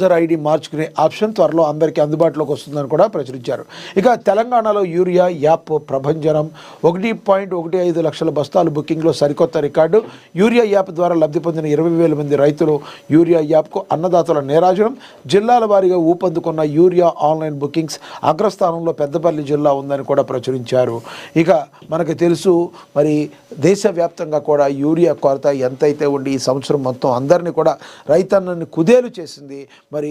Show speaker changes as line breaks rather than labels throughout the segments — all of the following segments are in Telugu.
యూజర్ ఐడి మార్చుకునే ఆప్షన్ త్వరలో అందరికీ అందుబాటులోకి వస్తుందని కూడా ప్రచురించారు. ఇక తెలంగాణలో యూరియా యాప్ ప్రభంజనం 1.15 లక్షల బస్తాలు బుకింగ్లో సరికొత్త రికార్డు. యూరియా యాప్ ద్వారా లబ్ధి పొందిన 20,000 మంది రైతులు యూరియా యాప్కు అన్నదాతల నేరాజనం. జిల్లాల వారీగా ఊపందుకున్న యూరియా ఆన్లైన్ బుకింగ్స్ అగ్రస్థానంలో పెద్దపల్లి జిల్లా ఉందని కూడా ప్రచురించారు. ఇక మనకు తెలుసు మరి దేశవ్యాప్తంగా కూడా యూరియా కొరత ఎంతైతే ఉండి ఈ సంవత్సరం మొత్తం అందరినీ కూడా రైతన్నని కుదేలు చేసింది. మరి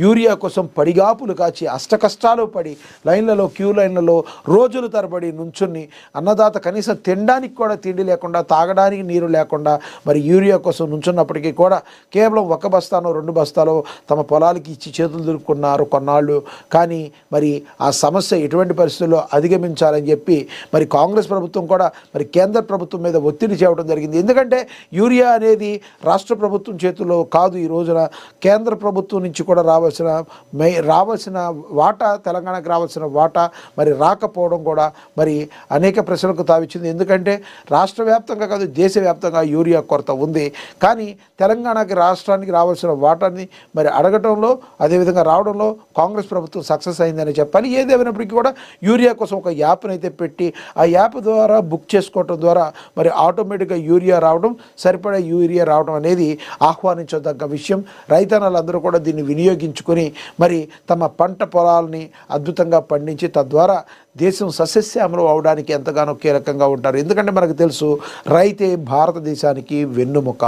యూరియా కోసం పడిగాపులు కాచి అష్టకష్టాలు పడి లైన్లలో క్యూ లైన్లలో రోజులు తరబడి నుంచుని అన్నదాత కనీసం తినడానికి కూడా తిండి లేకుండా తాగడానికి నీరు లేకుండా మరి యూరియా కోసం నుంచున్నప్పటికీ కూడా కేవలం 1 బస్తానో 2 బస్తాలో తమ పొలాలకి ఇచ్చి చేతులు దులుపుకున్నారు కొన్నాళ్ళు. కానీ మరి ఆ సమస్య ఎటువంటి పరిస్థితుల్లో అధిగమించాలని చెప్పి మరి కాంగ్రెస్ ప్రభుత్వం కూడా మరి కేంద్ర ప్రభుత్వం మీద ఒత్తిడి చేయడం జరిగింది. ఎందుకంటే యూరియా అనేది రాష్ట్ర ప్రభుత్వం చేతుల్లో కాదు, ఈ రోజున కేంద్ర ప్రభుత్వం నుంచి కూడా రావాల్సిన వాటా, తెలంగాణకు రావాల్సిన వాటా మరి రాకపోవడం కూడా మరి అనేక ప్రశ్నలకు తావిచ్చింది. ఎందుకంటే రాష్ట్ర వ్యాప్తంగా కాదు దేశవ్యాప్తంగా యూరియా కొరత ఉంది. కానీ తెలంగాణకి రాష్ట్రానికి రావాల్సిన వాటాని మరి అడగటంలో అదేవిధంగా రావడంలో కాంగ్రెస్ ప్రభుత్వం సక్సెస్ అయిందని చెప్పాలి. ఏదేమైనప్పటికీ కూడా యూరియా కోసం ఒక యాప్ని అయితే పెట్టి ఆ యాప్ ద్వారా బుక్ చేసుకోవడం ద్వారా మరి ఆటోమేటిక్గా యూరియా రావడం, సరిపడా యూరియా రావడం అనేది ఆహ్వానించదగ్గ విషయం. రైతన్నలందరూ కూడా దీన్ని వినియోగించుకొని మరి తమ పంట పొలాలని అద్భుతంగా పండించి తద్వారా దేశం సస్యశ్యామలం అవడానికి ఎంతగానో కీలకంగా ఉంటారు. ఎందుకంటే మనకు తెలుసు రైతే భారతదేశానికి వెన్నుముక.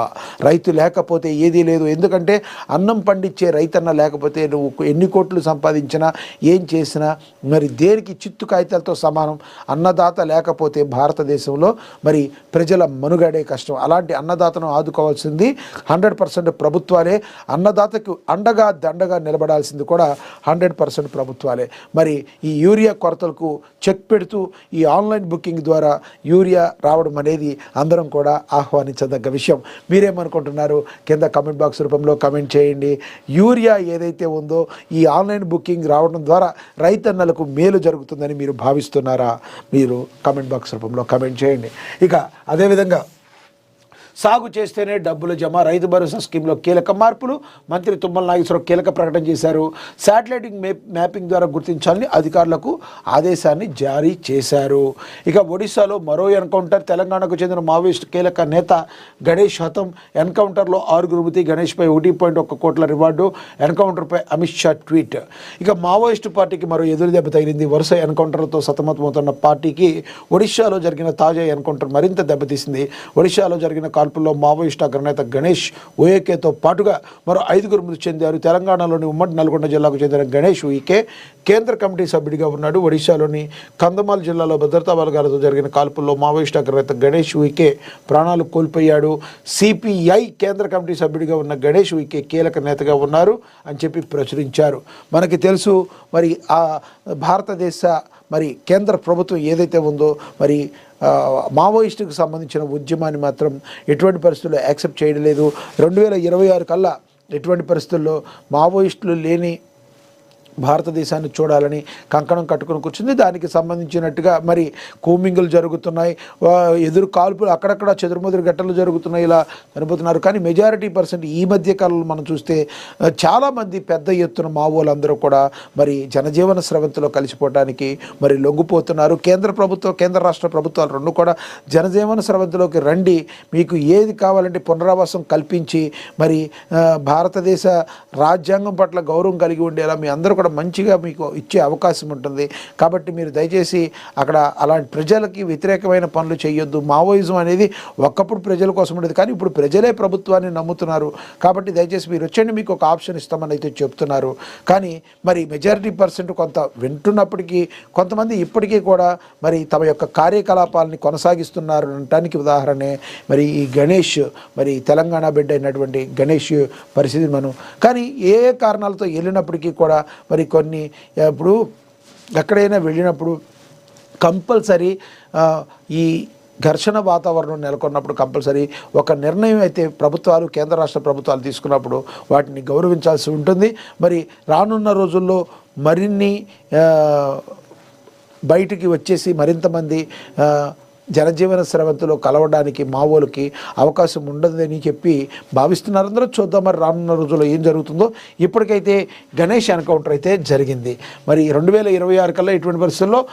రైతు లేకపోతే ఏదీ లేదు. ఎందుకంటే అన్నం పండించే రైతన్న లేకపోతే నువ్వు ఎన్ని కోట్లు సంపాదించినా ఏం చేసినా మరి దేనికి చిత్తు కాగితాలతో సమానం. అన్నదాత లేకపోతే భారతదేశంలో మరి ప్రజల మనుగడే కష్టం. అలాంటి అన్నదాతను ఆదుకోవాల్సింది 100% ప్రభుత్వాలే. అన్నదాతకు అండగా దండగా నిలబడాల్సింది కూడా 100% ప్రభుత్వాలే. మరి ఈ యూరియా కొరతలకు చెక్ పెడుతూ ఈ ఆన్లైన్ బుకింగ్ ద్వారా యూరియా రావడం అనేది అందరం కూడా ఆహ్వానించదగ్గ విషయం. మీరేమనుకుంటున్నారు? కింద కమెంట్ బాక్స్ రూపంలో కమెంట్ చేయండి. యూరియా ఏదైతే ఉందో ఈ ఆన్లైన్ బుకింగ్ రావడం ద్వారా రైతన్నలకు మేలు జరుగుతుందని మీరు భావిస్తున్నారా? మీరు కమెంట్ బాక్స్ రూపంలో కమెంట్ చేయండి. ఇక అదేవిధంగా సాగు చేస్తేనే డబ్బులు జమ, రైతు భరోసా స్కీమ్లో కీలక మార్పులు. మంత్రి తుమ్మల నాగేశ్వరరావు కీలక ప్రకటన చేశారు. శాటిలైట్ మ్యాపింగ్ ద్వారా గుర్తించాలని అధికారులకు ఆదేశాన్ని జారీ చేశారు. ఇక ఒడిశాలో మరో ఎన్కౌంటర్. తెలంగాణకు చెందిన మావోయిస్టు కీలక నేత గణేష్ హతం. ఎన్కౌంటర్లో 6 మృతి. గణేష్పై 1.1 కోట్ల రివార్డు. ఎన్కౌంటర్పై అమిత్ షా ట్వీట్. ఇక మావోయిస్టు పార్టీకి మరో ఎదురు దెబ్బ తగిలింది. వరుస ఎన్కౌంటర్లతో సతమతమవుతున్న పార్టీకి ఒడిశాలో జరిగిన తాజా ఎన్కౌంటర్ మరింత దెబ్బతీసింది. ఒడిశాలో జరిగిన కాల్పుల్లో మావోయిస్టు అగ్రనేత గణేష్ ఉయికేతో పాటుగా మరో 5 మృతి చెందారు. తెలంగాణలోని ఉమ్మడి నల్గొండ జిల్లాకు చెందిన గణేష్ ఉయికే కేంద్ర కమిటీ సభ్యుడిగా ఉన్నాడు. ఒడిశాలోని కంధమాల్ జిల్లాలో భద్రతా బలగాలతో జరిగిన కాల్పుల్లో మావోయిస్టు అగ్రనేత గణేష్ ఉయికే ప్రాణాలు కోల్పోయాడు. సిపిఐ కేంద్ర కమిటీ సభ్యుడిగా ఉన్న గణేష్ ఉయికే కీలక నేతగా ఉన్నారు అని చెప్పి ప్రచురించారు. మనకి తెలుసు మరి ఆ భారతదేశ మరి కేంద్ర ప్రభుత్వం ఏదైతే ఉందో మరి మావోయిస్టుకు సంబంధించిన ఉద్యమాన్ని మాత్రం ఎటువంటి పరిస్థితుల్లో యాక్సెప్ట్ చేయడం లేదు. 2026 కల్లా ఎటువంటి పరిస్థితుల్లో మావోయిస్టులు లేని భారతదేశాన్ని చూడాలని కంకణం కట్టుకుని కూర్చుంది. దానికి సంబంధించినట్టుగా మరి కూమింగులు జరుగుతున్నాయి, ఎదురు కాల్పులు అక్కడక్కడ చెదురుమదురు గట్టలు జరుగుతున్నాయి, ఇలా చనిపోతున్నారు. కానీ మెజారిటీ పర్సెంట్ ఈ మధ్య కాలంలో మనం చూస్తే చాలామంది పెద్ద ఎత్తున మావోలందరూ కూడా మరి జనజీవన స్రవంతిలో కలిసిపోవడానికి మరి లొంగిపోతున్నారు. కేంద్ర రాష్ట్ర ప్రభుత్వాలు రెండు కూడా జనజీవన స్రవంతిలోకి రండి, మీకు ఏది కావాలంటే పునరావాసం కల్పించి మరి భారతదేశ రాజ్యాంగం పట్ల గౌరవం కలిగి ఉండేలా మీ అందరూ మంచిగా మీకు ఇచ్చే అవకాశం ఉంటుంది. కాబట్టి మీరు దయచేసి అక్కడ అలాంటి ప్రజలకి వ్యతిరేకమైన పనులు చేయొద్దు. మావోయిజం అనేది ఒకప్పుడు ప్రజల కోసం ఉండేది, కానీ ఇప్పుడు ప్రజలే ప్రభుత్వాన్ని నమ్ముతున్నారు. కాబట్టి దయచేసి మీరు వచ్చండి, మీకు ఒక ఆప్షన్ ఇస్తామని అయితే చెప్తున్నారు. కానీ మరి మెజారిటీ పర్సెంట్ కొంత వింటున్నప్పటికీ కొంతమంది ఇప్పటికీ కూడా మరి తమ యొక్క కార్యకలాపాలని కొనసాగిస్తున్నారు అనటానికి ఉదాహరణే మరి ఈ గణేష్, మరి తెలంగాణ బిడ్డ అయినటువంటి గణేష్ పరిస్థితి మనం. కానీ ఏ కారణాలతో వెళ్ళినప్పటికీ కూడా మరి కొన్ని ఇప్పుడు ఎక్కడైనా వెళ్ళినప్పుడు కంపల్సరీ ఈ ఘర్షణ వాతావరణం నెలకొన్నప్పుడు కంపల్సరీ ఒక నిర్ణయం అయితే ప్రభుత్వాలు, కేంద్ర రాష్ట్ర ప్రభుత్వాలు తీసుకున్నప్పుడు వాటిని గౌరవించాల్సి ఉంటుంది. మరి రానున్న రోజుల్లో మరిన్ని బయటికి వచ్చేసి మరింతమంది జనజీవన స్రవంతిలో కలవడానికి మావోలకి అవకాశం ఉండదని చెప్పి భావిస్తున్నారు అందరూ. చూద్దాం మరి రానున్న రోజుల్లో ఏం జరుగుతుందో. ఇప్పటికైతే గణేష్ ఎన్కౌంటర్ అయితే జరిగింది. మరి 2026 కల్లా ఇటువంటి పరిస్థితుల్లో